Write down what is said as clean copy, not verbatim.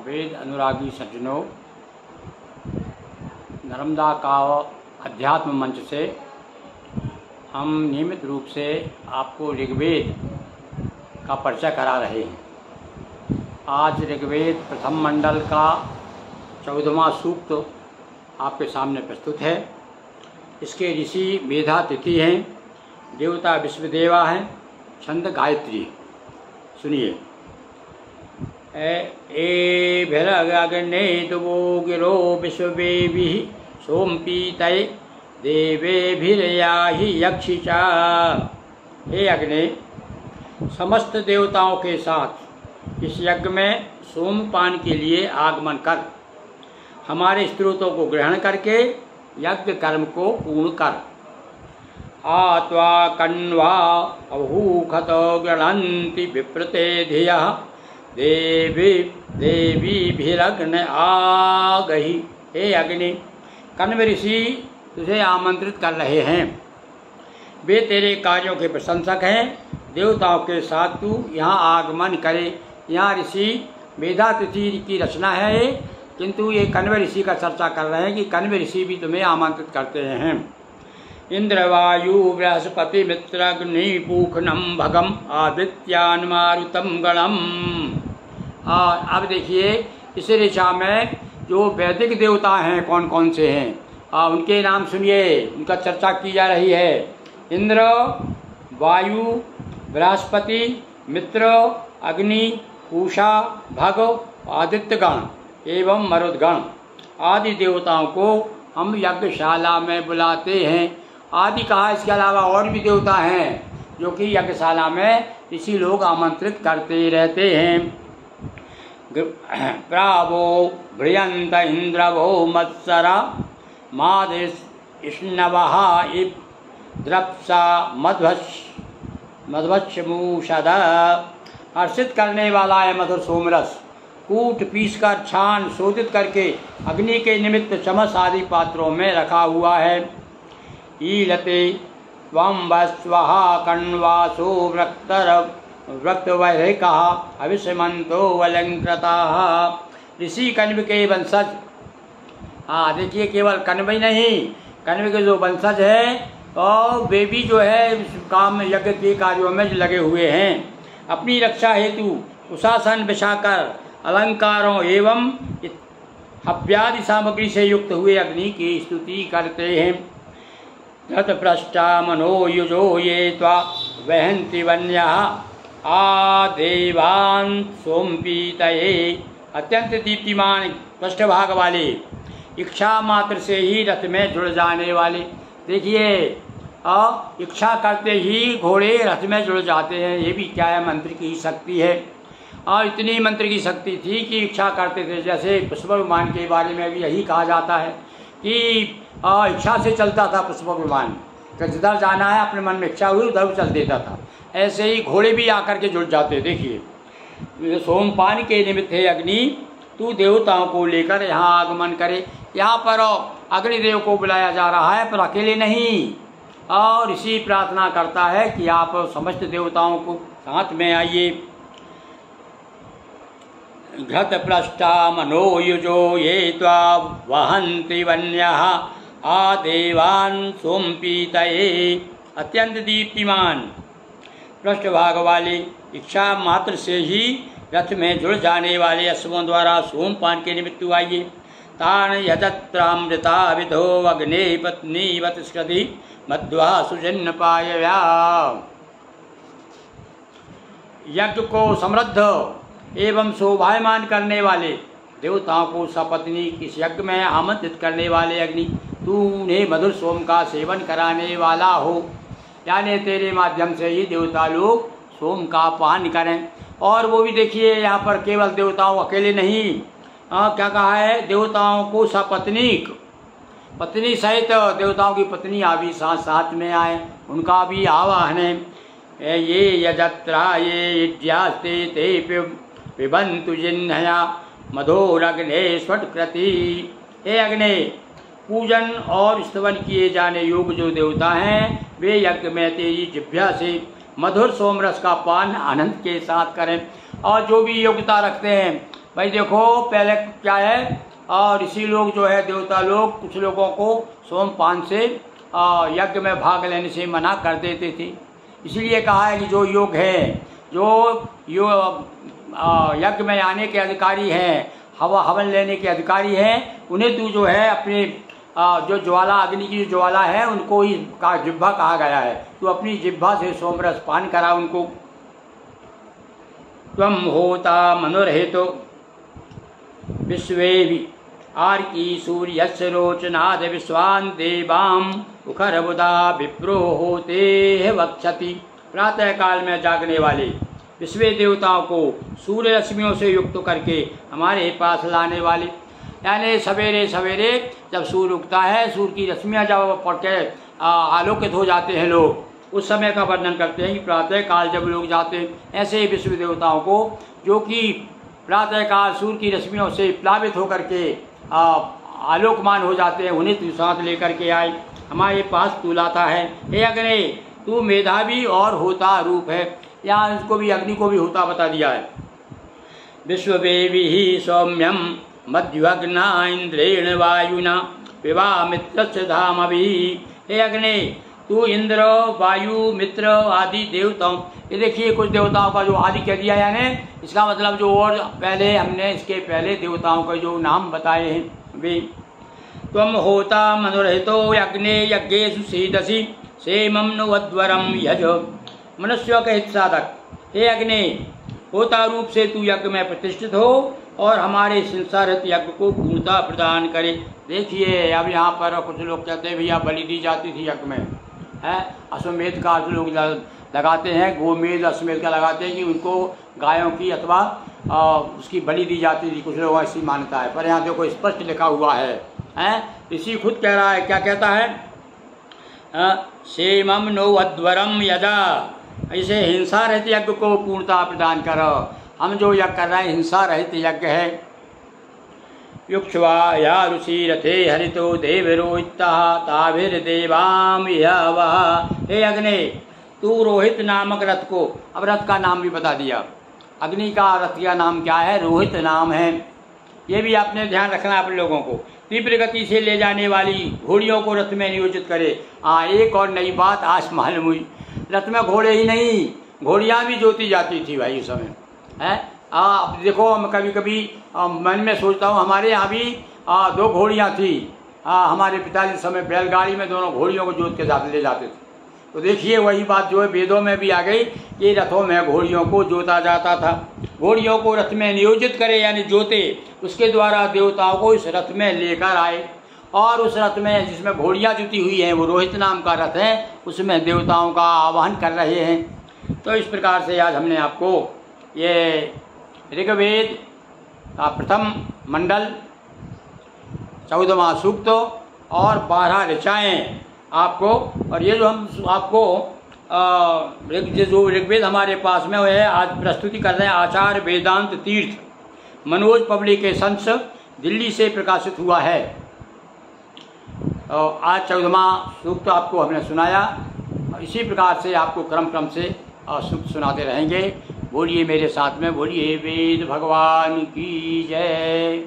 वेद अनुरागी सज्जनों, नर्मदा का अध्यात्म मंच से हम नियमित रूप से आपको ऋग्वेद का परिचय करा रहे हैं। आज ऋग्वेद प्रथम मंडल का 14वां सूक्त आपके सामने प्रस्तुत है। इसके ऋषि मेधातिथि हैं, देवता विश्वदेवा हैं, छंद गायत्री। सुनिए। एभिरग्ने दुवो गिरो विश्ववेभिः सोमपीतये देवेभिर्याहि यक्षिचा। हे अग्नि, समस्त देवताओं के साथ इस यज्ञ में सोमपान के लिए आगमन कर हमारे स्त्रोतों को ग्रहण करके यज्ञ कर्म को पूर्ण कर। आत्वा कण्वा अभूखत गृह्णन्ति विप्रते धियः देवीभिरग्न आगहि। हे अग्नि, कण्व ऋषि तुझे आमंत्रित कर रहे हैं। वे तेरे कार्यों के प्रशंसक हैं। देवताओं के साथ तू यहाँ आगमन करे। यहाँ ऋषि मेधातिथि की रचना है, किंतु ये कण्व ऋषि का चर्चा कर रहे हैं कि कण्व ऋषि भी तुम्हें आमंत्रित करते हैं। इंद्र वायु बृहस्पति मित्र अग्नि पूखनम भगम आदित्यान मारुतम गणम। और अब देखिए, इस ऋचा में जो वैदिक देवता हैं कौन कौन से हैं, उनके नाम सुनिए। उनका चर्चा की जा रही है। इंद्र, वायु, बृहस्पति, मित्र, अग्नि, पूषा, भग, आदित्यगण एवं मरुदगण आदि देवताओं को हम यज्ञशाला में बुलाते हैं। आदि कहा, इसके अलावा और भी देवता हैं जो कि यज्ञशाला में ऋषि लोग आमंत्रित करते रहते हैं। प्रावो भ्रियंत इंद्रवो मत्सरा मादिष्णवः द्रप्सा मध्वच्छमूषद। हर्षित करने वाला है मधुर सोमरस, कूट पीस कर छान शोधित करके अग्नि के निमित्त चमस आदि पात्रों में रखा हुआ है। ईलते त्वं वस्वः कण्वासो वृक्तवैरिकः अविष्मन्तो अलंकृताः। ऋषि कण्व के वंशज, देखिए, केवल कण्व ही नहीं, कण्व के जो वंशज है और वे भी जो है काम यज्ञ के कार्यों में लगे हुए हैं। अपनी रक्षा हेतु कुशासन बिछाकर अलंकारों एवं हव्यादि सामग्री से युक्त हुए अग्नि की स्तुति करते हैं। धृतपृष्ठा मनोयुजो ये त्वा वहन्ति वन्यः आदेवान् सोमपीतये। अत्यंत दीप्तिमान पृष्ठभाग वाले, इच्छा मात्र से ही रथ में जुड़ जाने वाले। देखिए, इच्छा करते ही घोड़े रथ में जुड़ जाते हैं। ये भी क्या है, मंत्र की शक्ति है। और इतनी मंत्र की शक्ति थी कि इच्छा करते थे। जैसे पुष्पक विमान के बारे में भी यही कहा जाता है कि इच्छा से चलता था पुष्पक विमान, जिधर जाना है अपने मन में इच्छा हुई उधर चल देता था। ऐसे ही घोड़े भी आकर के जुड़ जाते। देखिए, सोमपान के निमित्त है अग्नि, तू देवताओं को लेकर यहाँ आगमन करे। यहाँ पर अग्निदेव को बुलाया जा रहा है, पर अकेले नहीं। और ऋषि प्रार्थना करता है कि आप समस्त देवताओं को साथ में आइए। घृतपृष्ठा मनोयुजो ये त्वा वहन्ति वन्यः आदेवान् सोमपीतये। अत्यंत दीप्तिमान पृष्ठभाग वाले, इच्छा मात्र से ही रथ में जुड़ जाने वाले अश्वों द्वारा सोमपान के निमित्त आइए। तान यजत्रामृता विधो अग्ने पत्नी वत्स्कृति मध्वा सुजन्न पायया। यज्ञ को समृद्ध एवं शोभायमान करने वाले देवताओं को सपत्नी इस यज्ञ में आमंत्रित करने वाले अग्नि, तू उन्हें मधुर सोम का सेवन कराने वाला हो। यानी तेरे माध्यम से ही देवता लोग सोम का पान करें। और वो भी देखिए, यहाँ पर केवल देवताओं अकेले नहीं, क्या कहा है, देवताओं को सपत्नीक, पत्नी सहित देवताओं की पत्नी भी साथ साथ में आए, उनका भी आवाहन है। ये यजत्रा ये इज्यास्ते ते पिबन्तु जिह्नया मधोरग्ने स्वटकृति। हे अग्नि, पूजन और स्तवन किए जाने योग्य जो देवता हैं, वे यज्ञ में तेरी जिह्वा से मधुर सोमरस का पान आनंद के साथ करें। और जो भी योग्यता रखते हैं भाई देखो पहले क्या है, ऋषि लोग जो है, देवता लोग, कुछ लोगों को सोमपान से यज्ञ में भाग लेने से मना कर देते थे। इसलिए कहा है कि जो योग है, जो यज्ञ में आने के अधिकारी हैं, हवन लेने के अधिकारी हैं, उन्हें तू जो है अपने जो ज्वाला, अग्नि की जो ज्वाला है, उनको ही का जिह्वा कहा गया है, तू अपनी जिह्वा से सोमरस पान करा उनको। त्वं होता मनोरहितो विश्वेवि आर्की सूर्यस्य रोचनाद विश्वान् देवां उखरबुधा विप्रो होते वक्षति। प्रातः काल में जागने वाले विश्व देवताओं को सूर्य रश्मियों से युक्त करके हमारे पास लाने वाले, यानी सवेरे सवेरे जब सूर्य उगता है, सूर्य की रश्मियाँ जब पड़ के आलोकित हो जाते हैं लोग, उस समय का वर्णन करते हैं कि प्रातः काल जब लोग जाते हैं, ऐसे ही विश्व देवताओं को जो कि प्रातः काल सूर्य की रश्मियों से प्लावित होकर के आलोकमान हो जाते हैं, उन्हें तू साथ लेकर के आए, हमारे पास तू लाता है। हे अग्नि, तू मेधावी और होता रूप है। यहाँ इसको भी, अग्नि को भी होता बता दिया है। विश्ववेवी ही सौम्यम मध्युअग्ना इंद्रेण वायुना विवाह मित्र धाम अभी। हे अग्नि, तू इंद्र, वायु, मित्र आदि देवताओं, ये देखिए कुछ देवताओं का जो आदि कह दिया, यानी इसका मतलब जो और पहले हमने इसके पहले देवताओं का जो नाम बताए हैं वे। त्वं होता मनोरहितो अग्ने यज्ञेषु सीदसि सेमं नुवद्वरं यज। मनुष्यों के हित साधक, हे अग्नि, होता रूप से तू यज्ञ में प्रतिष्ठित हो और हमारे संसारित यज्ञ को पूर्णता प्रदान करे। देखिए अब यहाँ पर कुछ लोग कहते हैं भैया बलि दी जाती थी यज्ञ में, है अश्वमेध का लोग लगाते हैं, गोमेध अश्वमेध का लगाते हैं कि उनको गायों की अथवा उसकी बलि दी जाती थी, कुछ लोगों ऐसी मान्यता है। पर यहाँ देखो स्पष्ट लिखा हुआ है, ऋषि खुद कह रहा है, क्या कहता है, सेमम नो अध्वरम यजा, ऐसे हिंसा रहित यज्ञ को पूर्णता प्रदान करो। हम जो यज्ञ कर रहे हैं हिंसा रहित यज्ञ है। युक्ष्वा या ऋषि रथे हरितो देवरोहिता ताभिर्देवाम यह। हे अग्नि, तू रोहित नामक रथ को, अब रथ का नाम भी बता दिया, अग्नि का रथ का नाम क्या है, रोहित नाम है। ये भी आपने ध्यान रखना आप लोगों को। तीव्र गति से ले जाने वाली घोड़ियों को रथ में नियोजित करे। एक और नई बात आज मालूम हुई, रथ में घोड़े ही नहीं, घोड़ियाँ भी जोती जाती थी भाई उस समय, है। अब देखो हम कभी कभी मन में सोचता हूँ, हमारे यहाँ भी 2 घोड़ियाँ थी। हमारे पिताजी समय बैलगाड़ी में दोनों घोड़ियों को जोत के साथ ले जाते थे। तो देखिए वही बात जो है वेदों में भी आ गई कि रथों में घोड़ियों को जोता जाता था। घोड़ियों को रथ में नियोजित करे यानी जोते, उसके द्वारा देवताओं को इस रथ में लेकर आए। और उस रथ में जिसमें घोड़ियाँ जुटी हुई हैं, वो रोहित नाम का रथ है, उसमें देवताओं का आवाहन कर रहे हैं। तो इस प्रकार से आज हमने आपको ये ऋग्वेद का प्रथम मंडल 14वां सूक्त और 12 ऋचाएँ आपको, और ये जो हम आपको जो ऋग्वेद हमारे पास में है आज प्रस्तुति कर रहे हैं आचार्य वेदांत तीर्थ मनोज पब्लिकेशंस दिल्ली से प्रकाशित हुआ है। आज 14वां सूक्त आपको हमने सुनाया। इसी प्रकार से आपको क्रम से सूक्त सुनाते रहेंगे। बोलिए मेरे साथ में, बोलिए वेद भगवान की जय।